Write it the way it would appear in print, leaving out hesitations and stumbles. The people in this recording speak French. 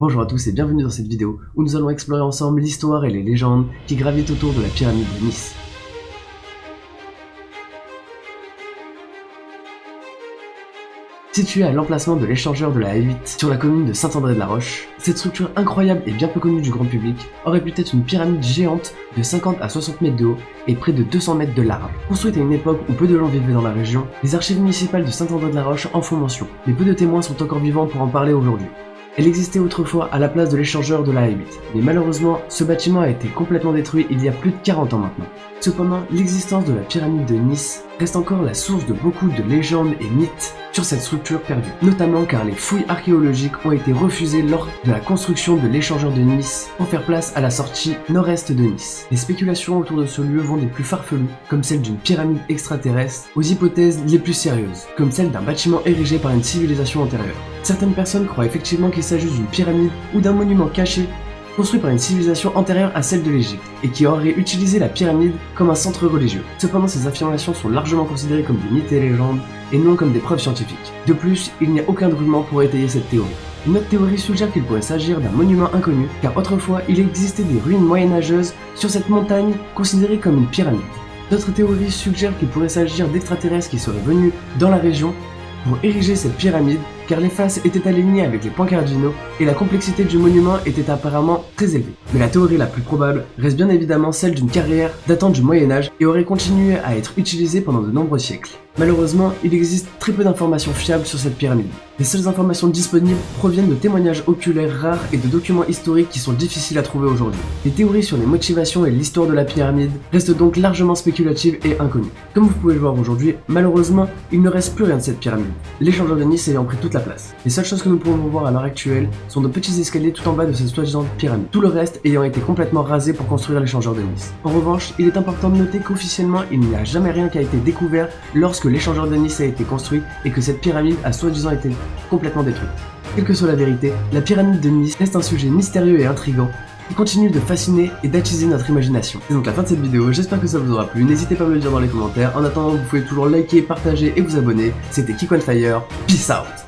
Bonjour à tous et bienvenue dans cette vidéo où nous allons explorer ensemble l'histoire et les légendes qui gravitent autour de la pyramide de Nice. Située à l'emplacement de l'échangeur de la A8 sur la commune de Saint-André-de-la-Roche, cette structure incroyable et bien peu connue du grand public aurait pu être une pyramide géante de 50 à 60 mètres de haut et près de 200 mètres de large. Construite à une époque où peu de gens vivaient dans la région, les archives municipales de Saint-André-de-la-Roche en font mention, mais peu de témoins sont encore vivants pour en parler aujourd'hui. Elle existait autrefois à la place de l'échangeur de la A8, mais malheureusement, ce bâtiment a été complètement détruit il y a plus de 40 ans maintenant. Cependant, l'existence de la pyramide de Nice reste encore la source de beaucoup de légendes et mythes sur cette structure perdue, notamment car les fouilles archéologiques ont été refusées lors de la construction de l'échangeur de Nice pour faire place à la sortie nord-est de Nice. Les spéculations autour de ce lieu vont des plus farfelues, comme celle d'une pyramide extraterrestre, aux hypothèses les plus sérieuses, comme celle d'un bâtiment érigé par une civilisation antérieure. Certaines personnes croient effectivement qu'il s'agit d'une pyramide ou d'un monument caché construit par une civilisation antérieure à celle de l'Égypte, et qui aurait utilisé la pyramide comme un centre religieux. Cependant, ces affirmations sont largement considérées comme des mythes et légendes, et non comme des preuves scientifiques. De plus, il n'y a aucun argument pour étayer cette théorie. Une autre théorie suggère qu'il pourrait s'agir d'un monument inconnu, car autrefois, il existait des ruines moyenâgeuses sur cette montagne considérée comme une pyramide. D'autres théories suggèrent qu'il pourrait s'agir d'extraterrestres qui seraient venus dans la région pour ériger cette pyramide, car les faces étaient alignées avec les points cardinaux et la complexité du monument était apparemment très élevée. Mais la théorie la plus probable reste bien évidemment celle d'une carrière datant du Moyen-Âge et aurait continué à être utilisée pendant de nombreux siècles. Malheureusement, il existe très peu d'informations fiables sur cette pyramide. Les seules informations disponibles proviennent de témoignages oculaires rares et de documents historiques qui sont difficiles à trouver aujourd'hui. Les théories sur les motivations et l'histoire de la pyramide restent donc largement spéculatives et inconnues. Comme vous pouvez le voir aujourd'hui, malheureusement, il ne reste plus rien de cette pyramide, l'échangeur de Nice ayant pris toute la place. Les seules choses que nous pouvons voir à l'heure actuelle sont de petits escaliers tout en bas de cette soi-disant pyramide, tout le reste ayant été complètement rasé pour construire l'échangeur de Nice. En revanche, il est important de noter qu'officiellement, il n'y a jamais rien qui a été découvert lorsque l'échangeur de Nice a été construit et que cette pyramide a soi-disant été complètement détruite. Quelle que soit la vérité, la pyramide de Nice reste un sujet mystérieux et intrigant qui continue de fasciner et d'attiser notre imagination. C'est donc la fin de cette vidéo, j'espère que ça vous aura plu, n'hésitez pas à me le dire dans les commentaires, en attendant vous pouvez toujours liker, partager et vous abonner, c'était KickOneFire, peace out.